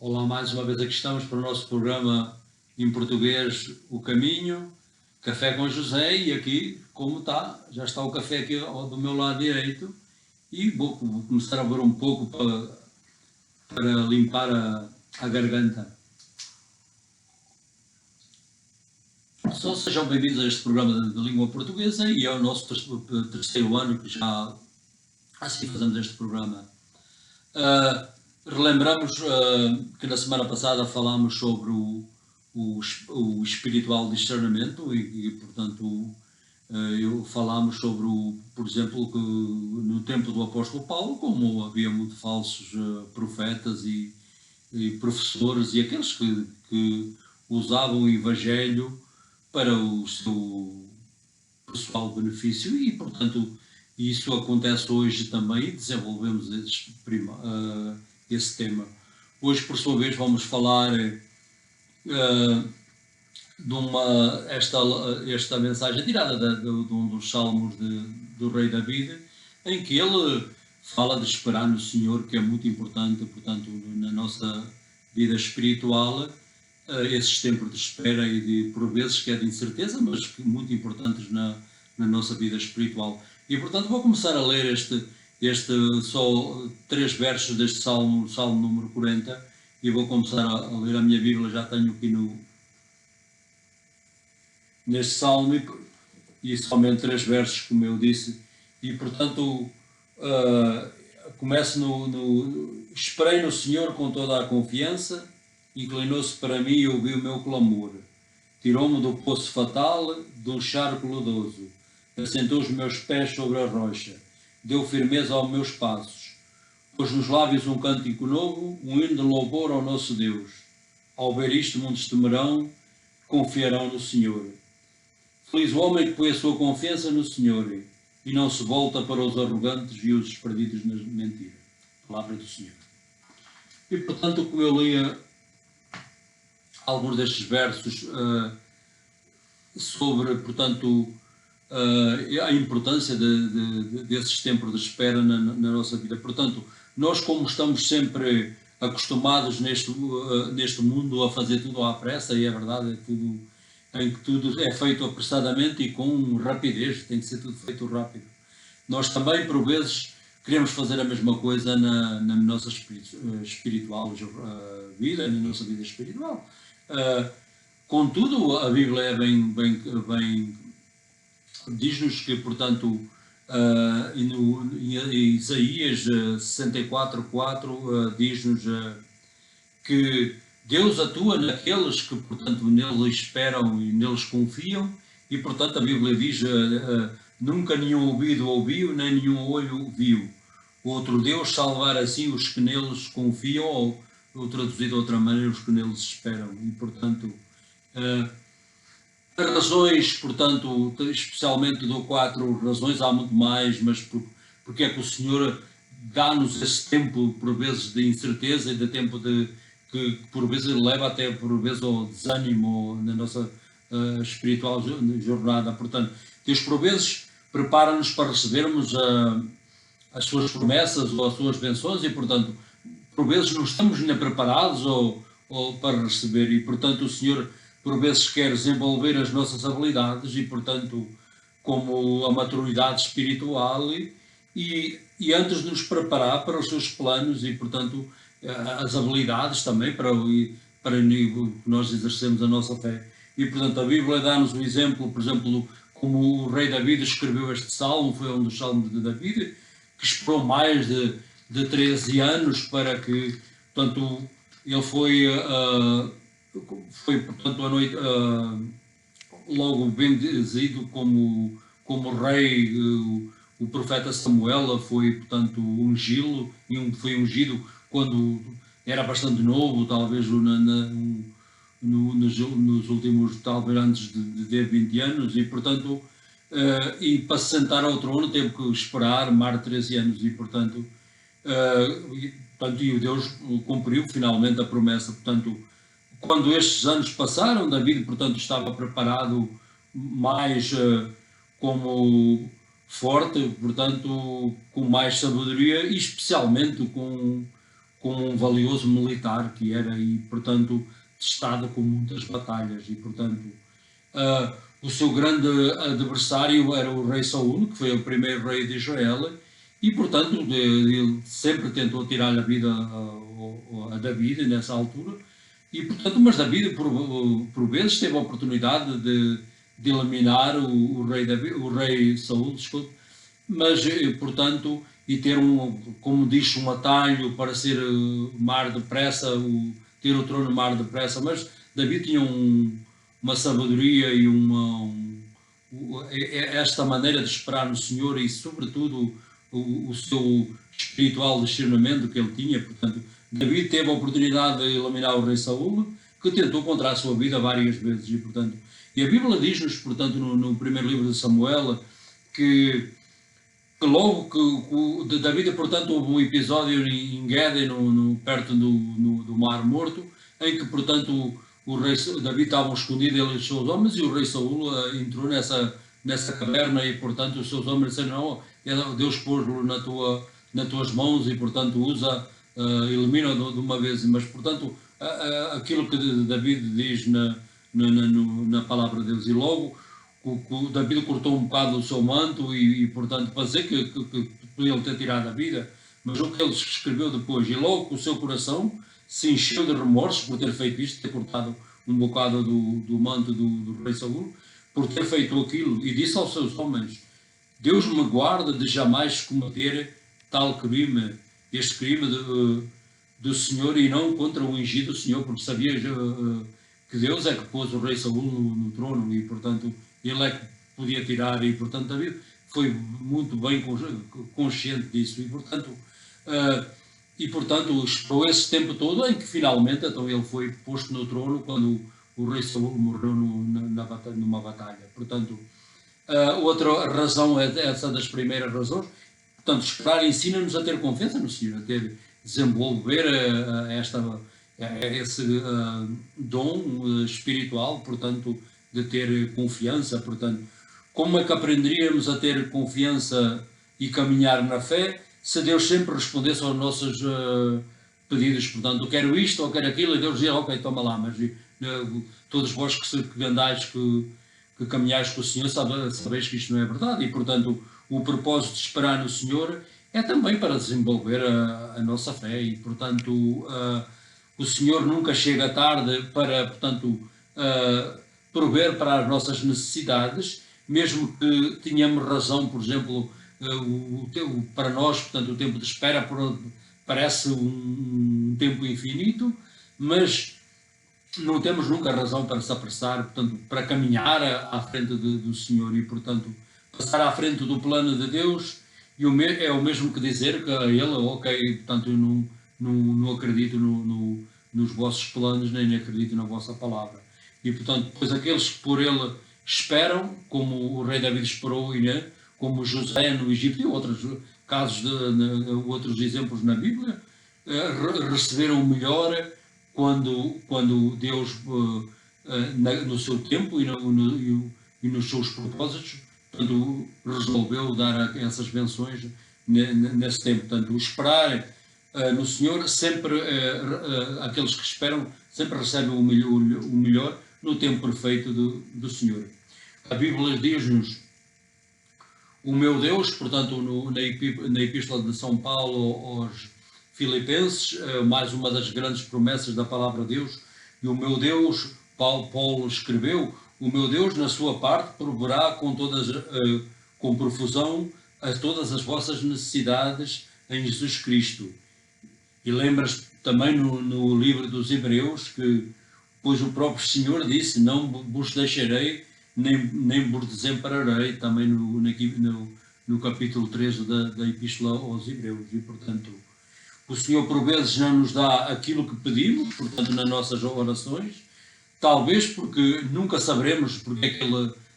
Olá, mais uma vez aqui estamos para o nosso programa em português, O Caminho, Café com José, e aqui, como está, já está o café aqui do meu lado direito, e vou começar a beber um pouco para limpar a garganta. Só sejam bem-vindos a este programa de língua portuguesa, e é o nosso terceiro ano que já assim fazemos este programa. Relembramos que na semana passada falámos sobre o espiritual discernimento e portanto, falámos sobre, por exemplo, que no tempo do apóstolo Paulo, como havia muito falsos profetas e professores e aqueles que usavam o evangelho para o seu pessoal benefício e, portanto, isso acontece hoje também e desenvolvemos esse tema. Hoje, por sua vez, vamos falar esta mensagem tirada de um dos salmos do rei David, em que ele fala de esperar no Senhor, que é muito importante, portanto, na nossa vida espiritual, esses tempos de espera e de, por vezes, que é de incerteza, mas que muito importantes na nossa vida espiritual. E, portanto, vou começar a ler só 3 versos deste salmo número 40, e vou começar a ler a minha Bíblia, já tenho aqui neste salmo, e somente 3 versos, como eu disse, e, portanto, começo esperei no Senhor com toda a confiança, inclinou-se para mim e ouviu o meu clamor. Tirou-me do poço fatal, de um charco lodoso. Assentou os meus pés sobre a rocha. Deu firmeza aos meus passos. Pôs nos lábios um cântico novo, um hino de louvor ao nosso Deus. Ao ver isto, muitos temerão, confiarão no Senhor. Feliz o homem que põe a sua confiança no Senhor e não se volta para os arrogantes e os perdidos nas mentiras. Palavra do Senhor. E, portanto, como eu lia alguns destes versos sobre, portanto, a importância desses tempos de espera na nossa vida. Portanto, nós, como estamos sempre acostumados neste mundo a fazer tudo à pressa, e é verdade, em que tudo é feito apressadamente e com rapidez, tem que ser tudo feito rápido. Nós também, por vezes, queremos fazer a mesma coisa na nossa espiritual vida, na nossa vida espiritual. Contudo, a Bíblia é bem diz-nos que, portanto, em Isaías 64:4 diz-nos que Deus atua naqueles que, portanto, nele esperam e neles confiam, e, portanto, a Bíblia diz nunca nenhum ouvido ouviu, nem nenhum olho viu. Outro Deus salvar assim os que neles confiam, ou traduzido de outra maneira, os que neles esperam. E, portanto, razões, portanto, especialmente dou 4 razões, há muito mais, mas porque é que o Senhor dá-nos esse tempo, por vezes, de incerteza e de tempo que por vezes leva até, por vezes, ao desânimo na nossa espiritual jornada. Portanto, Deus, por vezes, prepara-nos para recebermos as suas promessas ou as suas bênçãos e, portanto, por vezes não estamos ainda preparados ou para receber e, portanto, o Senhor por vezes quer desenvolver as nossas habilidades e, portanto, como a maturidade espiritual e antes de nos preparar para os seus planos e, portanto, as habilidades também para nós exercemos a nossa fé. E, portanto, a Bíblia dá-nos um exemplo, por exemplo, como o rei David escreveu este salmo, foi um dos salmos de David, que esperou mais de 13 anos para que, portanto, ele foi portanto, a noite, logo bendizido como rei. O profeta Samuel foi, portanto, ungí-lo, e foi ungido quando era bastante novo, talvez nos últimos, talvez antes de ter 20 anos, e, portanto, e para se sentar ao trono teve que esperar mais de 13 anos, e, portanto, e o Deus cumpriu finalmente a promessa. Portanto, quando estes anos passaram, David, portanto, estava preparado mais como forte, portanto, com mais sabedoria e especialmente com como um valioso militar que era e, portanto, testado com muitas batalhas e, portanto, o seu grande adversário era o rei Saul, que foi o primeiro rei de Israel, e, portanto, ele sempre tentou tirar a vida a David nessa altura, e, portanto, mas David, por vezes, teve a oportunidade de eliminar o rei Saul, desculpe, mas, portanto, e ter como diz, um atalho para ser mar depressa, ter o trono mar depressa, mas David tinha uma sabedoria e esta maneira de esperar no Senhor e, sobretudo, o seu espiritual discernimento que ele tinha. Portanto, David teve a oportunidade de eliminar o rei Saul, que tentou contra a sua vida várias vezes. E a Bíblia diz-nos, portanto, no primeiro livro de Samuel, que logo que David, portanto, houve um episódio em Gede, perto do Mar Morto, em que, portanto, o rei David estava escondido, ele e os seus homens, e o rei Saul entrou nessa caverna e, portanto, os seus homens disseram: não, Deus pôs-lo nas tuas mãos e, portanto, elimina-o de uma vez. Mas, portanto, aquilo que David diz na palavra de Deus, e logo o David cortou um bocado o seu manto e portanto, para dizer que podia ele ter tirado a vida, mas o que ele escreveu depois, e logo o seu coração se encheu de remorsos por ter feito isto, ter cortado um bocado do manto do rei Saul, por ter feito aquilo, e disse aos seus homens: Deus me guarda de jamais cometer tal crime, este crime do Senhor, e não contra o ungido do Senhor, porque sabia que Deus é que pôs o rei Saul no trono, e portanto ele é que podia tirar, e portanto David foi muito bem consciente disso, e portanto esperou esse tempo todo, em que finalmente então ele foi posto no trono quando o rei Saul morreu numa batalha. Portanto, outra razão é essa das primeiras razões. Portanto, esperar ensina-nos a ter confiança no Senhor, a desenvolver esse dom espiritual, portanto, de ter confiança. Portanto, como é que aprenderíamos a ter confiança e caminhar na fé se Deus sempre respondesse aos nossos pedidos? Portanto, eu quero isto ou quero aquilo, e Deus dizia: ok, toma lá. Mas todos vós que andais, que caminhais com o Senhor, sabeis que isto não é verdade. E, portanto, o propósito de esperar no Senhor é também para desenvolver a nossa fé. E, portanto, o Senhor nunca chega tarde para, portanto, prover para as nossas necessidades, mesmo que tenhamos razão. Por exemplo, para nós, portanto, o tempo de espera parece um tempo infinito, mas não temos nunca razão para se apressar, portanto, para caminhar à frente do Senhor, e, portanto, passar à frente do plano de Deus. E é o mesmo que dizer que a Ele: ok, portanto, eu não acredito nos vossos planos, nem acredito na vossa palavra. E, portanto, depois aqueles que por Ele esperam, como o rei David esperou, como José no Egito, e outros casos, outros exemplos na Bíblia, receberam o melhor quando Deus, no seu tempo e nos seus propósitos, portanto, resolveu dar essas benções nesse tempo. Portanto, esperar no Senhor, sempre aqueles que esperam sempre recebem o melhor no tempo perfeito do Senhor. A Bíblia diz-nos: o meu Deus, portanto, na Epístola de São Paulo aos Filipenses, mais uma das grandes promessas da palavra de Deus. E o meu Deus, Paulo escreveu: o meu Deus, na sua parte, proverá com profusão a todas as vossas necessidades em Jesus Cristo. E lembras também no livro dos Hebreus que, pois o próprio Senhor disse: não vos deixarei, nem vos desampararei, também no capítulo 13 da Epístola aos Hebreus. E, portanto, o Senhor por vezes não nos dá aquilo que pedimos, portanto, nas nossas orações, talvez porque nunca saberemos porque é que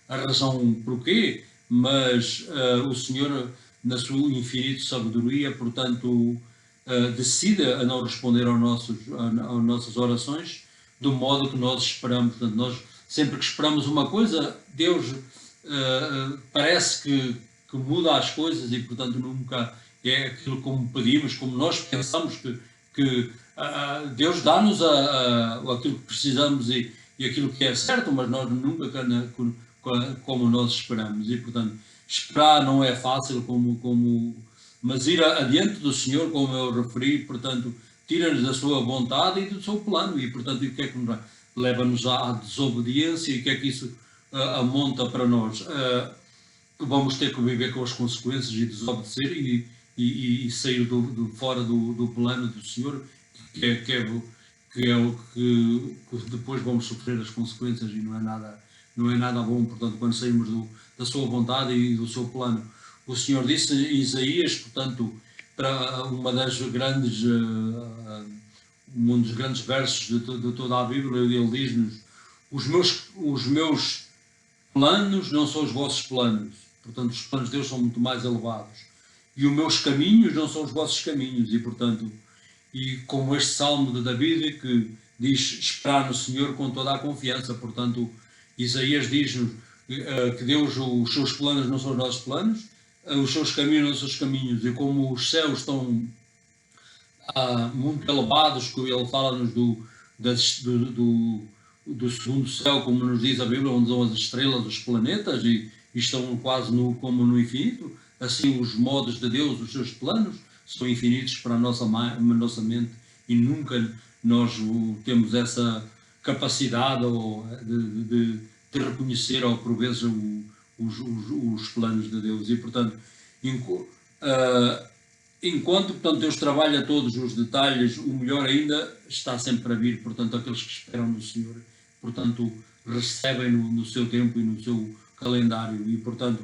a razão porquê, mas o Senhor, na sua infinita sabedoria, portanto, decide a não responder às nossas orações do modo que nós esperamos. Portanto, nós sempre que esperamos uma coisa, Deus parece que muda as coisas, e, portanto, nunca é aquilo como pedimos, como nós pensamos que que Deus dá-nos aquilo que precisamos e aquilo que é certo, mas nós nunca como nós esperamos. E, portanto, esperar não é fácil, mas ir adiante do Senhor, como eu referi, portanto, tira-nos da sua vontade e do seu plano. E, portanto, o que é que leva-nos à desobediência e o que é que isso amonta para nós? Vamos ter que viver com as consequências e desobedecer e sair fora do plano do Senhor, que é o que depois vamos sofrer as consequências e não é nada bom. Portanto, quando saímos da sua vontade e do seu plano. O Senhor disse em Isaías, portanto, para um dos grandes versos de toda a Bíblia, ele diz-nos: os meus planos não são os vossos planos. Portanto, os planos de Deus são muito mais elevados. E os meus caminhos não são os vossos caminhos. E, portanto, como este salmo de David, que diz esperar no Senhor com toda a confiança. Portanto, Isaías diz-nos que Deus, os seus planos não são os nossos planos, os seus caminhos não são os caminhos. E como os céus estão muito elevados, que ele fala-nos do segundo céu, como nos diz a Bíblia, onde são as estrelas, os planetas, e estão quase como no infinito. Assim, os modos de Deus, os seus planos, são infinitos para a nossa mente, e nunca nós temos essa capacidade de reconhecer, ou por vezes, os planos de Deus. E, portanto, enquanto Deus trabalha todos os detalhes, o melhor ainda está sempre a vir. Portanto, aqueles que esperam no Senhor, portanto, recebem no seu tempo e no seu calendário. E, portanto,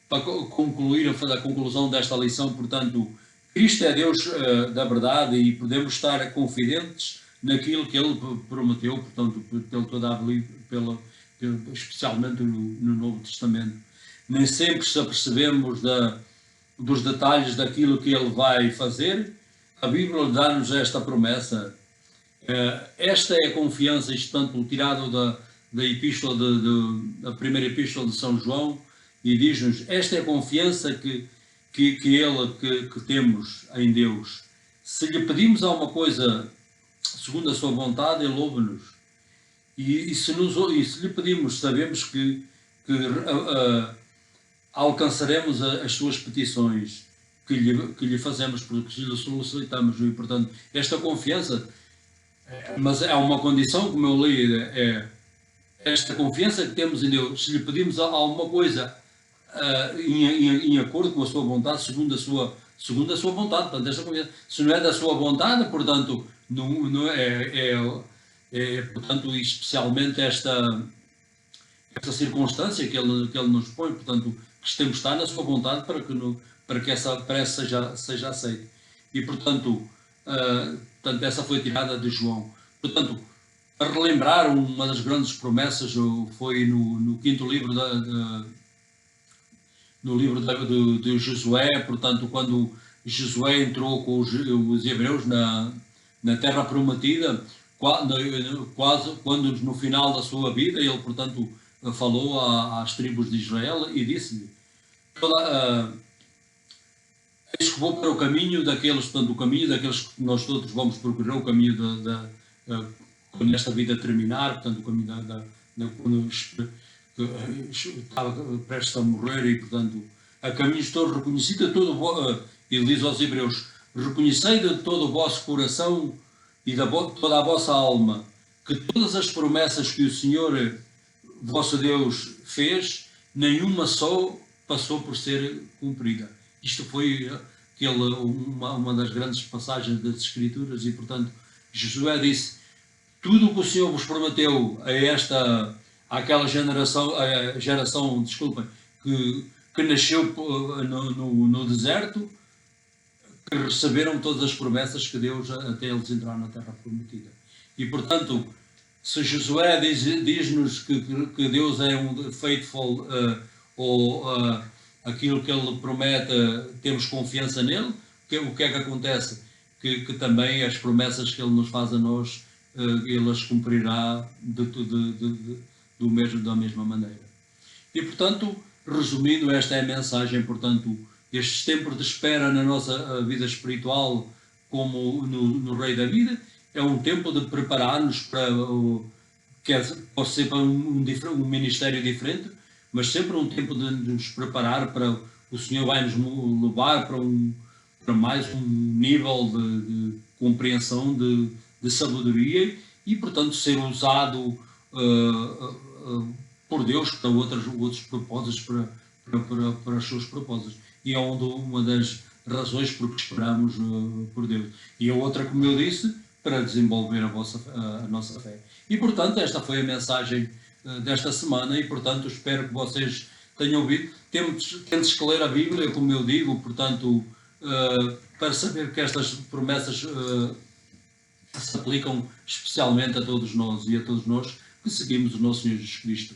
para concluir, a conclusão desta lição, portanto, Cristo é Deus da verdade, e podemos estar confidentes naquilo que Ele prometeu, portanto, pelo toda a Bíblia, especialmente no Novo Testamento. Nem sempre se apercebemos dos detalhes daquilo que Ele vai fazer. A Bíblia dá-nos esta promessa. Esta é a confiança, isto, portanto, tirado da epístola da primeira epístola de São João, e diz-nos: esta é a confiança que temos em Deus. Se lhe pedimos alguma coisa segundo a sua vontade, Ele ouve-nos. E se lhe pedimos, sabemos que alcançaremos as suas petições que lhe fazemos, porque lhe solicitamos. E, portanto, esta confiança, mas é uma condição, como eu li, esta confiança que temos em Deus. Se lhe pedimos alguma coisa em acordo com a sua vontade, segundo a sua vontade, portanto, esta confiança, se não é da sua vontade, portanto, não portanto, especialmente esta circunstância que ele nos põe, portanto, que temos de estar na sua vontade para que essa prece seja aceita. E, portanto, essa foi tirada de João. Portanto, para relembrar, uma das grandes promessas foi no quinto livro no livro de Josué, portanto, quando Josué entrou com os hebreus na terra prometida, quando no final da sua vida ele, portanto, falou às tribos de Israel e disse-lhe: eis que vou para o caminho daqueles, portanto, o caminho daqueles que nós todos vamos procurar, o caminho quando esta vida terminar, portanto, o caminho quando estava prestes a morrer, e, portanto, a caminhos todos reconhecidos, ele diz aos hebreus: reconhecei de todo o vosso coração e toda a vossa alma que todas as promessas que o Senhor vosso Deus fez, nenhuma só passou por ser cumprida. Isto foi uma das grandes passagens das Escrituras. E, portanto, Josué disse: tudo o que o Senhor vos prometeu àquela geração, desculpem, que nasceu no deserto, que receberam todas as promessas que Deus, até eles entrar na terra prometida. E, portanto, se Josué diz-nos que Deus é um faithful, aquilo que Ele promete, temos confiança nele, o que é que acontece? Que também as promessas que Ele nos faz a nós, Ele as cumprirá da mesma maneira. E, portanto, resumindo, esta é a mensagem. Portanto, estes tempos de espera na nossa vida espiritual como no Rei da Vida, é um tempo de preparar-nos para pode ser para um ministério diferente, mas sempre um tempo de nos preparar para o Senhor vai nos levar para mais um nível de compreensão, de sabedoria e, portanto, ser usado por Deus para outros propósitos, para os seus propósitos. E é uma das razões por que esperamos por Deus. E a outra, como eu disse, para desenvolver a nossa fé. E, portanto, esta foi a mensagem desta semana e, portanto, espero que vocês tenham ouvido. Temos que ler a Bíblia, como eu digo, portanto, para saber que estas promessas se aplicam especialmente a todos nós e a todos nós que seguimos o nosso Senhor Jesus Cristo.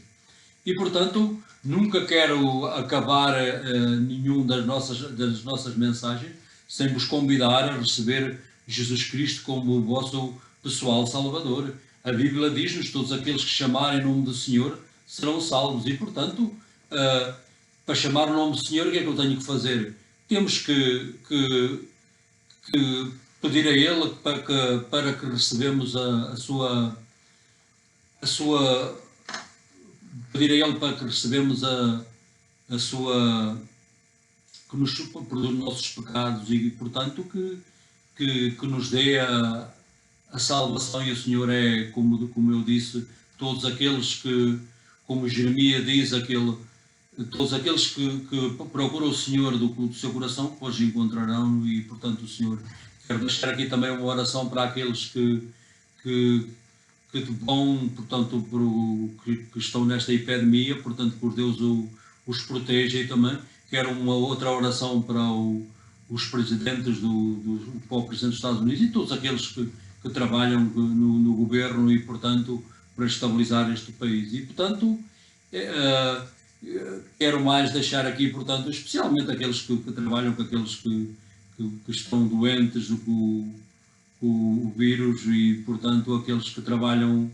E, portanto, nunca quero acabar nenhum das nossas mensagens sem vos convidar a receber Jesus Cristo como o vosso pessoal Salvador. A Bíblia diz-nos: todos aqueles que chamarem o nome do Senhor serão salvos. E, portanto, para chamar o nome do Senhor, o que é que eu tenho que fazer? Temos que pedir a Ele para que recebemos a sua pedir a Ele para que recebemos a sua que nos por os nossos pecados e, portanto, que nos dê a salvação. E o Senhor é, como eu disse, todos aqueles que, como Jeremias diz, todos aqueles que procuram o Senhor do seu coração, pois encontrarão. E, portanto, o Senhor, quero deixar aqui também uma oração para aqueles que vão, portanto, que estão nesta epidemia, portanto, por Deus os proteja. E também quero uma outra oração para os presidentes para o Presidente dos Estados Unidos e todos aqueles que trabalham no governo e, portanto, para estabilizar este país. E, portanto, quero mais deixar aqui, portanto, especialmente aqueles que trabalham com aqueles que estão doentes com o vírus e, portanto, aqueles que trabalham,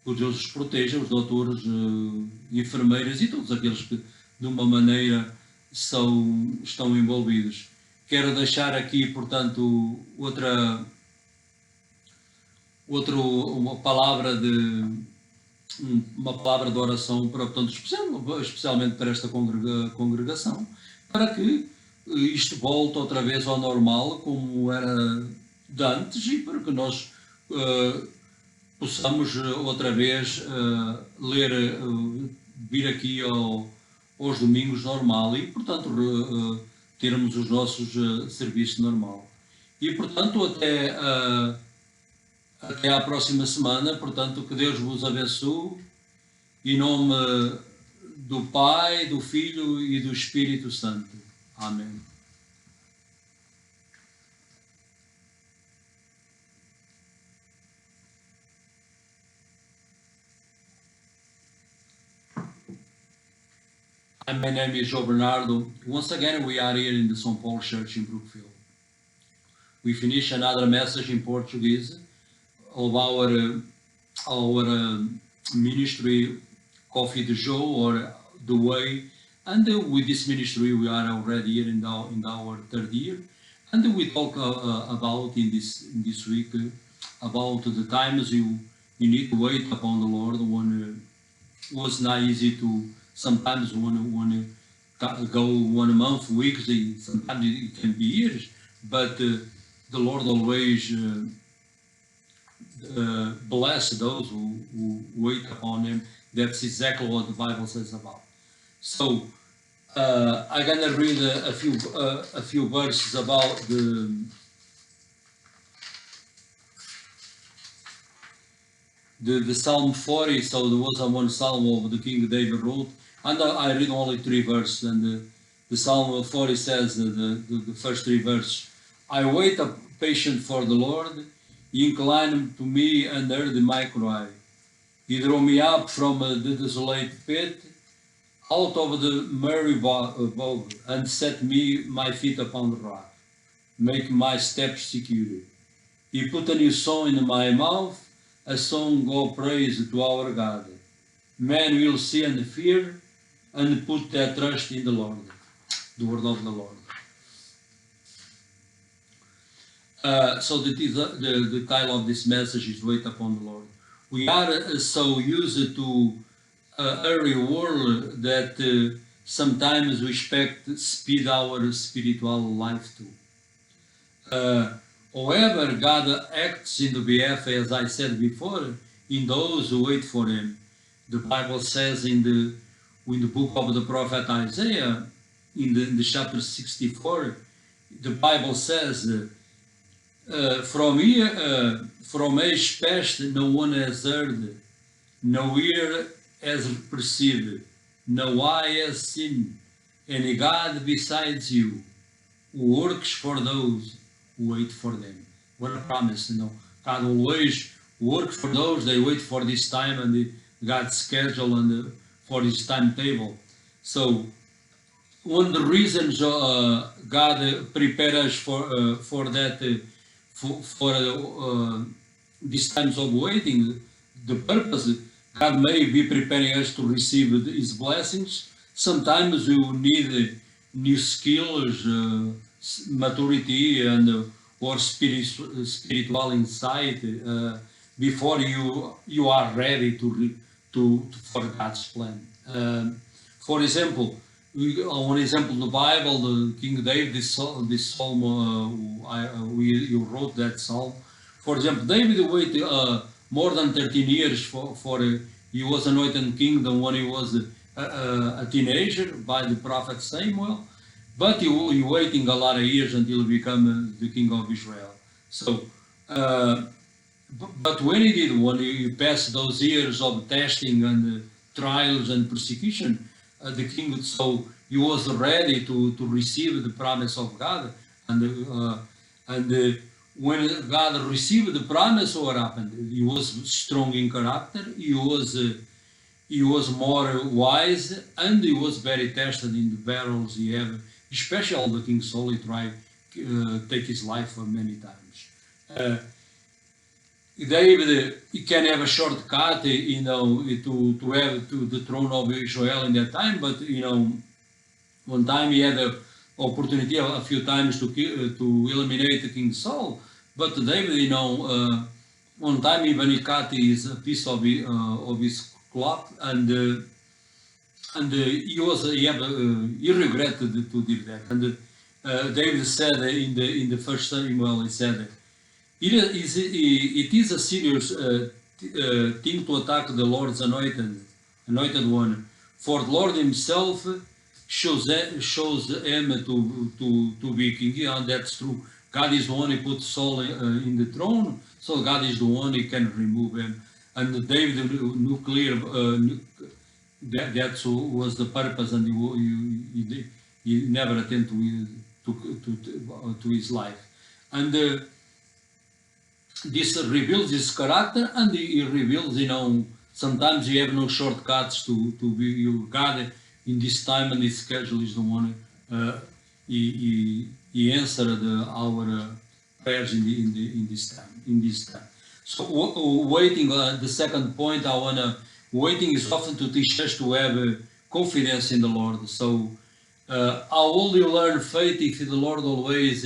que Deus os proteja, os doutores, enfermeiras e todos aqueles que, de uma maneira, estão envolvidos. Quero deixar aqui, portanto, uma palavra de oração para, portanto, especialmente para esta congregação, para que isto volte outra vez ao normal, como era de antes, e para que nós possamos outra vez vir aqui aos domingos normal e, portanto, termos os nossos serviços normal. E, portanto, até à próxima semana. Portanto, que Deus vos abençoe, em nome do Pai, do Filho e do Espírito Santo. Amém. My name is Joe Bernardo. Once again, we are here in the São Paulo Church in Brookfield. We finish another message in Portuguese of our ministry, Coffee de Joe, or The Way. And with this ministry, we are already here in our third year. And we talk about in this week about the times you need to wait upon the Lord. When it was not easy to sometimes when go 1 month, weeks, sometimes it can be years, but the Lord always bless those who wait upon Him. That's exactly what the Bible says about. So I'm gonna read a few verses about the Psalm 40. So there was one psalm of the King David wrote, and I read only 3 verses. And the Psalm 40 says the first 3 verses: I wait patient for the Lord. He inclined to me and heard my cry. He drew me up from the desolate pit, out of the merry bog, and set my feet upon the rock, make my steps secure. He put a new song in my mouth, a song of praise to our God. Men will see and fear, and put their trust in the Lord. The word of the Lord. So the title of this message is Wait Upon the Lord. We are so used to a reward that sometimes we expect speed our spiritual life too. However, God acts in the behalf, as I said before, in those who wait for Him. The Bible says in the book of the prophet Isaiah, in the chapter 64, the Bible says, from age past no one has heard, no ear has perceived, no eye has seen, any God besides you, who works for those who wait for them. What a promise, God always works for those they wait for this time and God's schedule and for His timetable. So one of the reasons God prepared us for that, for these times of waiting, the purpose, God may be preparing us to receive His blessings. Sometimes we will need new skills, maturity, and or spiritual insight before you are ready for God's plan. For example, one example, the Bible, the King David, this psalm, you wrote that psalm. For example, David waited more than 13 years for he was anointed king when he was a teenager by the prophet Samuel, but he waiting a lot of years until he became the king of Israel. So, but when he passed those years of testing and trials and persecution, the king, so he was ready to receive the promise of God, and when God received the promise, what happened? He was strong in character. He was more wise, and he was very tested in the battles he had. Especially the King Saul, he tried take his life many times. David, he can have a shortcut, to have to the throne of Israel in that time, but one time he had an opportunity a few times to eliminate King Saul, but David, one time even he cut a piece of his cloth, and he regretted to do that. And David said in the first Samuel, he said, it is a serious thing to attack the Lord's anointed one, for the Lord Himself shows him to be king, and that's true. God is the one who put Saul in the throne, so God is the one who can remove him. And David knew clear that was the purpose, and he never attended to his life. And this reveals his character, and he reveals, sometimes you have no shortcuts to be your God in this time, and this schedule is the one he answered our prayers in this time. So waiting, the second point waiting is often to teach us to have confidence in the Lord. So how will you learn faith if the Lord always,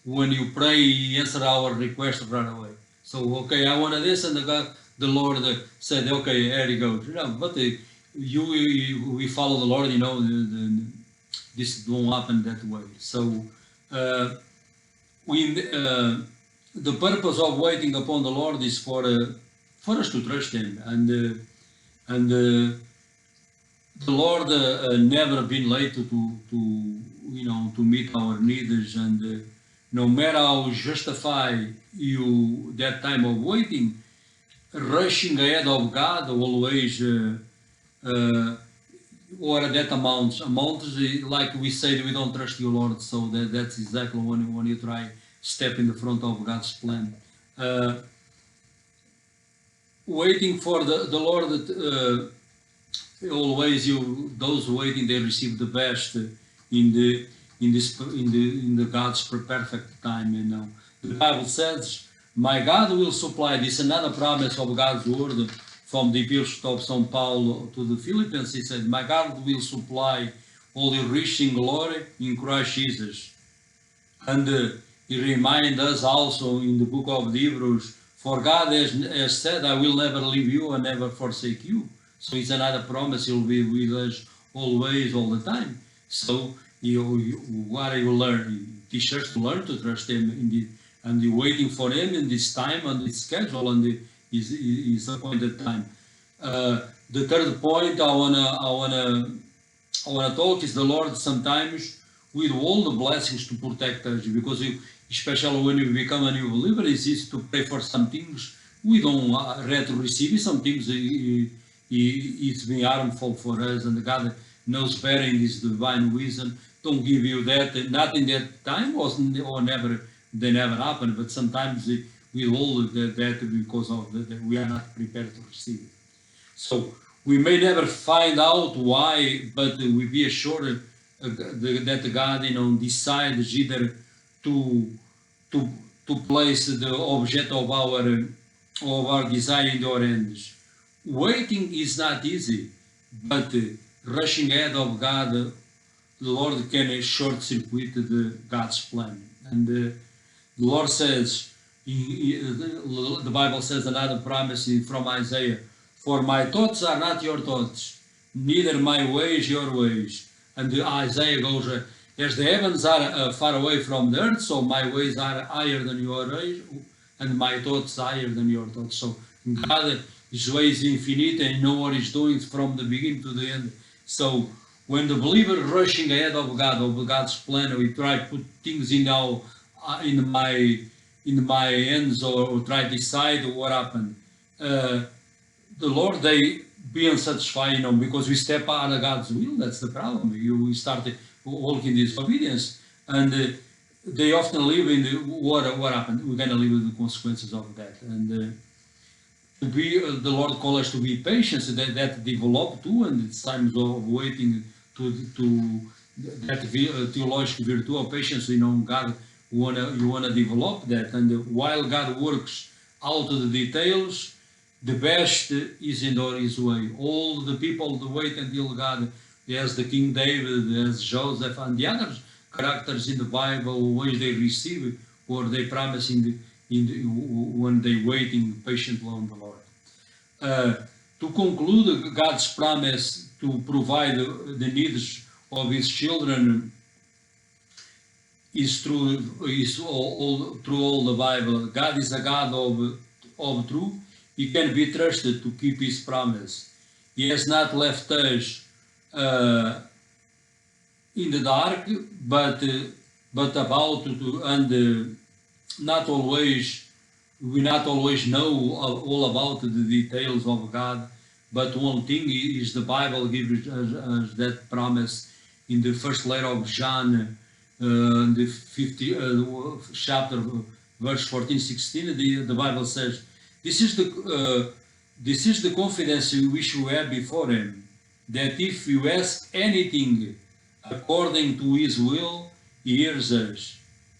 when you pray, He answers our request right away? So, okay, I wanted this, and the Lord said, okay, there you go. But we follow the Lord, this won't happen that way. So, the purpose of waiting upon the Lord is for us to trust Him, and the Lord never been late to meet our needs, and no matter how justify you that time of waiting, rushing ahead of God always or that amounts like we say, we don't trust you, Lord. So that's exactly when you try step in the front of God's plan. Waiting for the Lord, always those waiting, they receive the best in the God's perfect time. The Bible says, "My God will supply." This is another promise of God's word from the Epistle of São Paulo to the Philippians. He said, "My God will supply all your rich in glory in Christ Jesus." And he reminds us also in the book of Hebrews, for God has said, I will never leave you and never forsake you. So it's another promise, he'll be with us always, all the time. So what you learn, he teaches us to learn to trust him and you're waiting for him in this time and this schedule and his appointed time. The third point I wanna talk is the Lord sometimes with all the blessings to protect us, because especially when we become a new believer, it's easy to pray for some things we don't ready to receive. Some things it's been harmful for us, and God knows better in His divine wisdom. Don't give you that, not in that time, or never. They never happen, but sometimes we hold that because of that we are not prepared to receive it. So we may never find out why, but we be assured that God, decides either to place the object of our desire in your hands. Waiting is not easy, but rushing ahead of God, the Lord can short-circuit God's plan. And the Lord says, the Bible says another promise from Isaiah, for my thoughts are not your thoughts, neither my ways your ways. And Isaiah goes, as the heavens are far away from the earth, so my ways are higher than your ways, and my thoughts higher than your thoughts. So God, His way is infinite, and you know what He's doing from the beginning to the end. So when the believer rushing ahead of God's plan, we try to put things in my hands or try to decide what happened. The Lord, they being satisfied, because we step out of God's will. That's the problem. We start walking in disobedience, and they often live in what happened. We're gonna live with the consequences of that. And the Lord calls us to be patient, so that develop too, and it's times of waiting to that theological virtue of patience. God, you wanna develop that, and while God works out the details, the best is in His way. All the people that wait until God, as the King David, as Joseph, and the other characters in the Bible, when they receive or they promise when they waiting patiently on the Lord. To conclude, God's promise to provide the needs of His children is through all the Bible. God is a God of truth. He can be trusted to keep His promise. He has not left us in the dark, but about to, and not always. We not always know all about the details of God, but one thing is the Bible gives us that promise in the first letter of John, the 50th chapter, verse 14-16. The Bible says, This is the confidence we should have before Him, that if you ask anything according to His will, He hears us.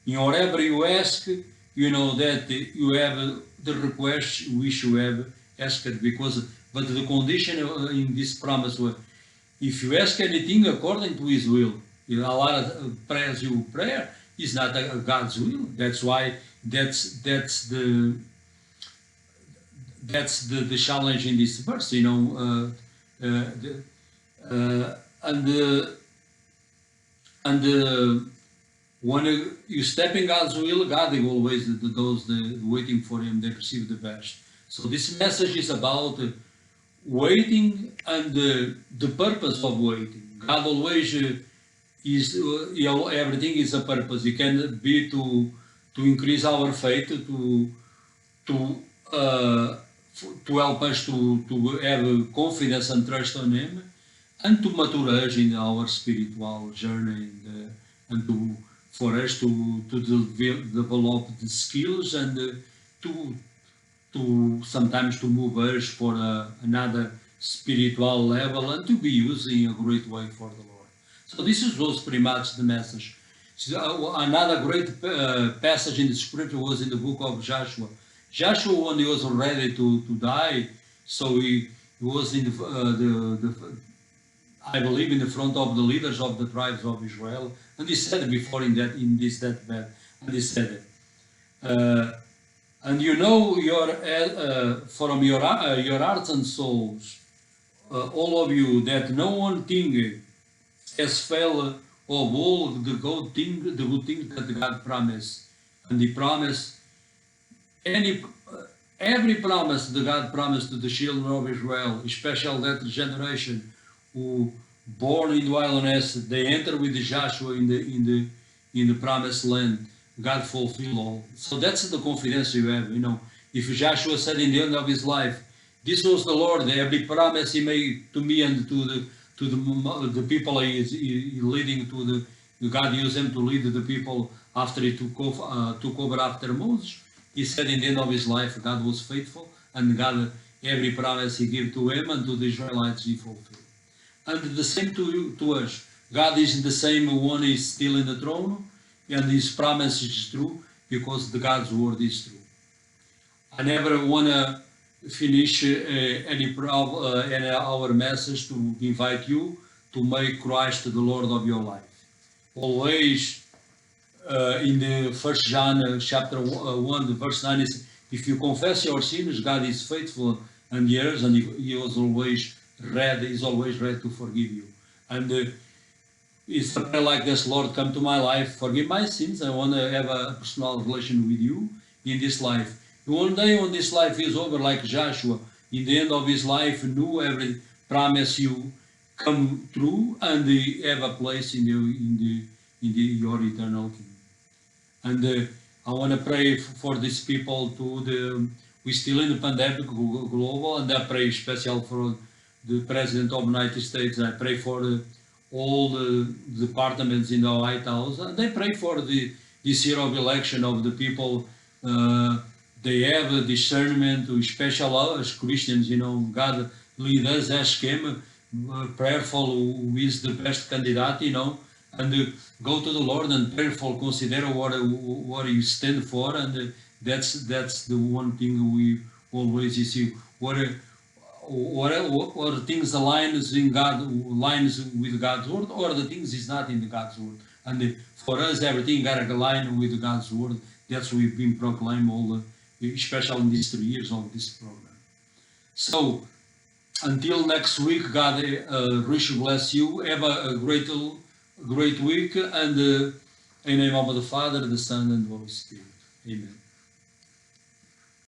In whatever you ask, you know that you have the request we should have asked, but the condition in this promise was, if you ask anything according to His will, a lot of prayers you pray is not God's will. That's why that's the challenge in this verse, when you step in God's will, God will always, those waiting for Him, they receive the best. So this message is about waiting and the purpose of waiting. God always everything is a purpose. It can be to increase our faith, to help us to have confidence and trust on Him, and to mature us in our spiritual journey, and for us to develop the skills, and to sometimes to move us for another spiritual level, and to be used in a great way for the Lord. So this was pretty much the message. So another great passage in the scripture was in the book of Joshua. Joshua, when he was ready to die, so he was in I believe in the front of the leaders of the tribes of Israel, and he said before in this deathbed, And he said, and you know from your hearts and souls, all of you, that no one thing has failed of all the good things that God promised. And He promised every promise that God promised to the children of Israel, especially that generation who born in the wilderness, they enter with Joshua in the promised land. God fulfilled all. So that's the confidence you have. If Joshua said in the end of his life, "This was the Lord, every promise He made to me and to the people He is leading to God used him to lead the people after He took over after Moses." He said in the end of his life, God was faithful, and God, every promise He gave to him and to the Israelites, He fulfilled. And the same to us. God is the same one, is still in the throne, and His promise is true because God's word is true. I never want to finish our message to invite you to make Christ the Lord of your life. Always in the 1 John chapter 1, verse 9 is, if you confess your sins, God is faithful and yours, and He is always ready to forgive you. And it's a prayer like this: Lord, come to my life, forgive my sins. I want to have a personal relation with you in this life. One day when this life is over, like Joshua, in the end of his life, knew every promise you come true, and have a place in your eternal kingdom. And I want to pray for these people too. We're still in the pandemic global, and I pray especially for the President of the United States. I pray for all the departments in the White House, and I pray for this year of election of the people. They have a discernment, especially as Christians, God lead us, ask Him, prayerful who is the best candidate, and go to the Lord and prayerful, consider what you stand for, and that's the one thing we always see. What things aligns with God's word, or the things is not in God's word. And for us, everything got to align with God's word. That's what we've been proclaiming especially in these 3 years of this program. So until next week, God richly bless you. Have a great week, and in the name of the Father, the Son, and the Holy Spirit. Amen.